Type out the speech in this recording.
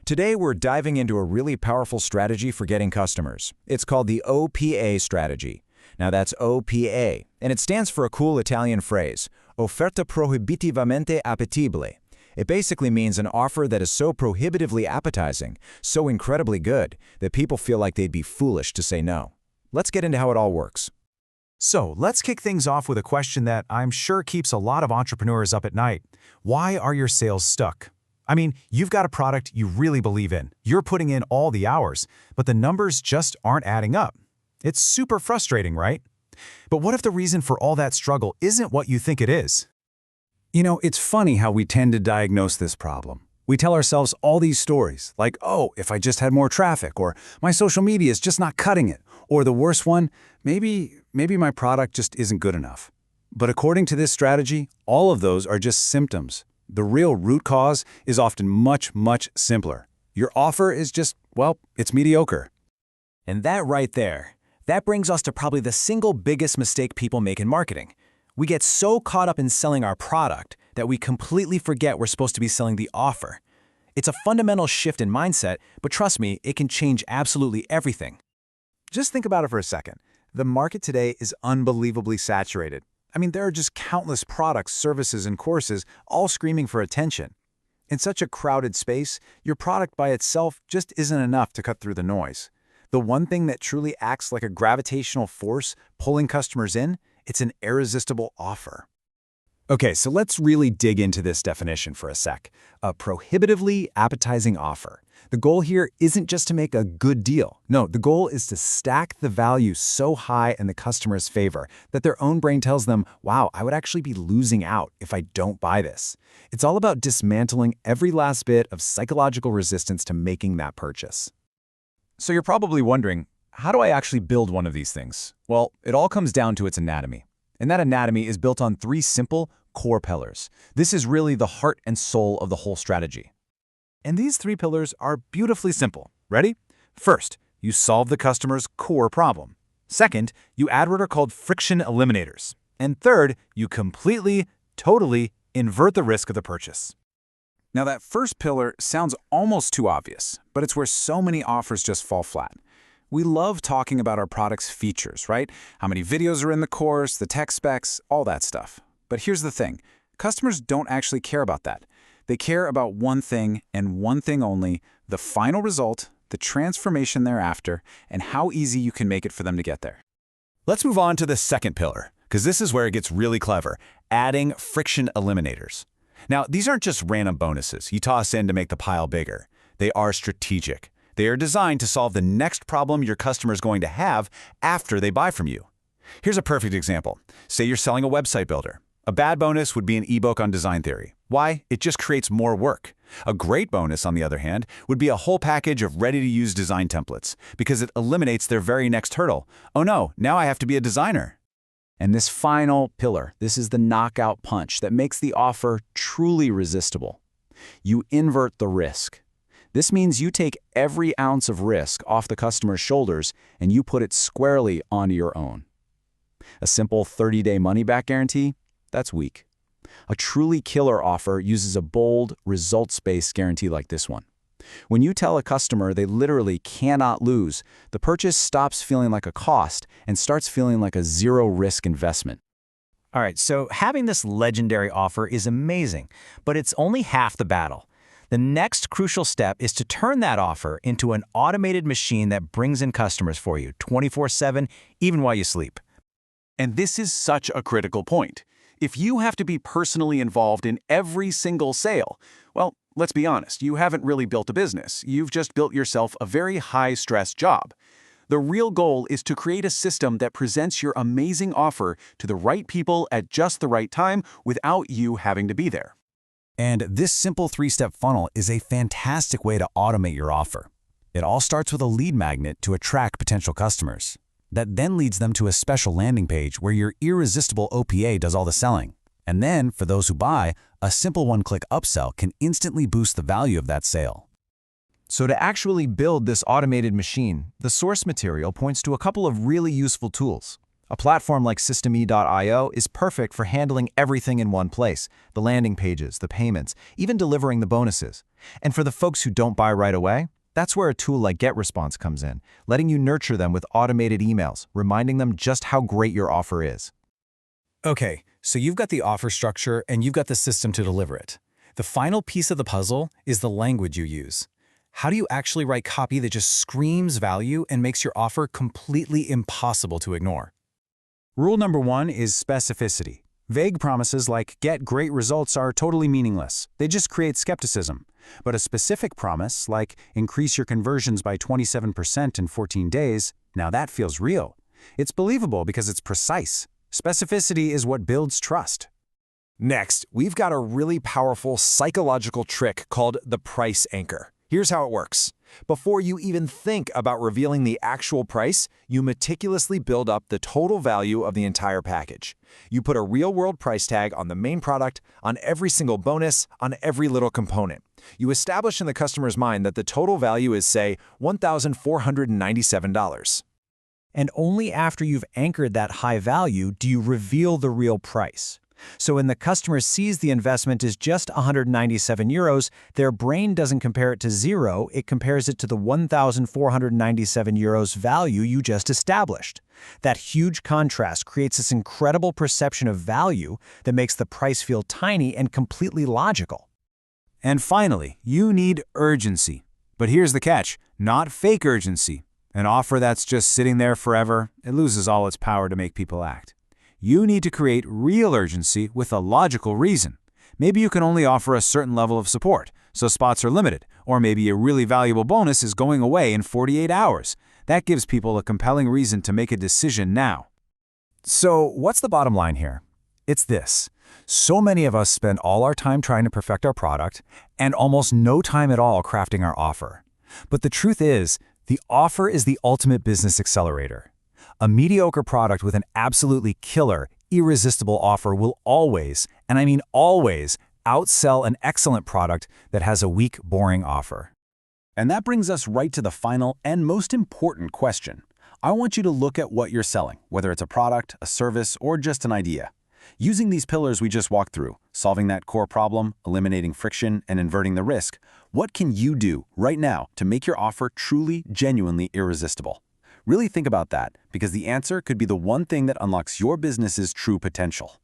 Today, we're diving into a really powerful strategy for getting customers. It's called the O.P.A strategy. Now that's O.P.A, and it stands for a cool Italian phrase, offerta prohibitivamente appetibile. It basically means an offer that is so prohibitively appetizing, so incredibly good, that people feel like they'd be foolish to say no. Let's get into how it all works. So let's kick things off with a question that I'm sure keeps a lot of entrepreneurs up at night. Why are your sales stuck? I mean, you've got a product you really believe in. You're putting in all the hours, but the numbers just aren't adding up. It's super frustrating, right? But what if the reason for all that struggle isn't what you think it is? You know, it's funny how we tend to diagnose this problem. We tell ourselves all these stories, like, oh, if I just had more traffic, or my social media is just not cutting it, or the worst one, maybe my product just isn't good enough. But according to this strategy, all of those are just symptoms. The real root cause is often much, much simpler. Your offer is just, well, it's mediocre. And that right there, that brings us to probably the single biggest mistake people make in marketing. We get so caught up in selling our product that we completely forget we're supposed to be selling the offer. It's a fundamental shift in mindset, but trust me, it can change absolutely everything. Just think about it for a second. The market today is unbelievably saturated. I mean, there are just countless products, services, and courses all screaming for attention. In such a crowded space, your product by itself just isn't enough to cut through the noise. The one thing that truly acts like a gravitational force pulling customers in, it's an irresistible offer. Okay, so let's really dig into this definition for a sec. A prohibitively appetizing offer. The goal here isn't just to make a good deal. No, the goal is to stack the value so high in the customer's favor that their own brain tells them, wow, I would actually be losing out if I don't buy this. It's all about dismantling every last bit of psychological resistance to making that purchase. So you're probably wondering, how do I actually build one of these things? Well, it all comes down to its anatomy. And that anatomy is built on three simple core pillars. This is really the heart and soul of the whole strategy. And these three pillars are beautifully simple. Ready? First, you solve the customer's core problem. Second, you add what are called friction eliminators. And third, you completely, totally invert the risk of the purchase. Now that first pillar sounds almost too obvious, but it's where so many offers just fall flat. We love talking about our product's features, right? How many videos are in the course, the tech specs, all that stuff. But here's the thing. Customers don't actually care about that. They care about one thing and one thing only, the final result, the transformation thereafter, and how easy you can make it for them to get there. Let's move on to the second pillar, because this is where it gets really clever, adding friction eliminators. Now, these aren't just random bonuses you toss in to make the pile bigger. They are strategic. They are designed to solve the next problem your customer is going to have after they buy from you. Here's a perfect example. Say you're selling a website builder. A bad bonus would be an ebook on design theory. Why? It just creates more work. A great bonus, on the other hand, would be a whole package of ready-to-use design templates because it eliminates their very next hurdle. Oh no, now I have to be a designer. And this final pillar, this is the knockout punch that makes the offer truly resistible. You invert the risk. This means you take every ounce of risk off the customer's shoulders and you put it squarely onto your own. A simple 30-day money-back guarantee? That's weak. A truly killer offer uses a bold, results-based guarantee like this one. When you tell a customer they literally cannot lose, the purchase stops feeling like a cost and starts feeling like a zero-risk investment. All right, so having this legendary offer is amazing, but it's only half the battle. The next crucial step is to turn that offer into an automated machine that brings in customers for you 24/7, even while you sleep. And this is such a critical point. If you have to be personally involved in every single sale, well, let's be honest, you haven't really built a business. You've just built yourself a very high-stress job. The real goal is to create a system that presents your amazing offer to the right people at just the right time without you having to be there. And this simple three-step funnel is a fantastic way to automate your offer. It all starts with a lead magnet to attract potential customers. That then leads them to a special landing page where your irresistible O.P.A does all the selling. And then, for those who buy, a simple one-click upsell can instantly boost the value of that sale. So to actually build this automated machine, the source material points to a couple of really useful tools. A platform like Systeme.io is perfect for handling everything in one place: the landing pages, the payments, even delivering the bonuses. And for the folks who don't buy right away, that's where a tool like GetResponse comes in, letting you nurture them with automated emails, reminding them just how great your offer is. Okay, so you've got the offer structure and you've got the system to deliver it. The final piece of the puzzle is the language you use. How do you actually write copy that just screams value and makes your offer completely impossible to ignore? Rule number 1 is specificity. Vague promises like "get great results" are totally meaningless. They just create skepticism. But a specific promise like "increase your conversions by 27% in 14 days," now that feels real. It's believable because it's precise. Specificity is what builds trust. Next, we've got a really powerful psychological trick called the price anchor. Here's how it works. Before you even think about revealing the actual price, you meticulously build up the total value of the entire package. You put a real-world price tag on the main product, on every single bonus, on every little component. You establish in the customer's mind that the total value is, say, $1,497. And only after you've anchored that high value do you reveal the real price. So when the customer sees the investment is just 197 euros, their brain doesn't compare it to zero, it compares it to the 1,497 euros value you just established. That huge contrast creates this incredible perception of value that makes the price feel tiny and completely logical. And finally, you need urgency. But here's the catch: not fake urgency. An offer that's just sitting there forever, it loses all its power to make people act. You need to create real urgency with a logical reason. Maybe you can only offer a certain level of support, so spots are limited, or maybe a really valuable bonus is going away in 48 hours. That gives people a compelling reason to make a decision now. So what's the bottom line here? It's this. So many of us spend all our time trying to perfect our product and almost no time at all crafting our offer. But the truth is, the offer is the ultimate business accelerator. A mediocre product with an absolutely killer, irresistible offer will always, and I mean always, outsell an excellent product that has a weak, boring offer. And that brings us right to the final and most important question. I want you to look at what you're selling, whether it's a product, a service, or just an idea. Using these pillars we just walked through, solving that core problem, eliminating friction, and inverting the risk, what can you do right now to make your offer truly, genuinely irresistible? Really think about that, because the answer could be the one thing that unlocks your business's true potential.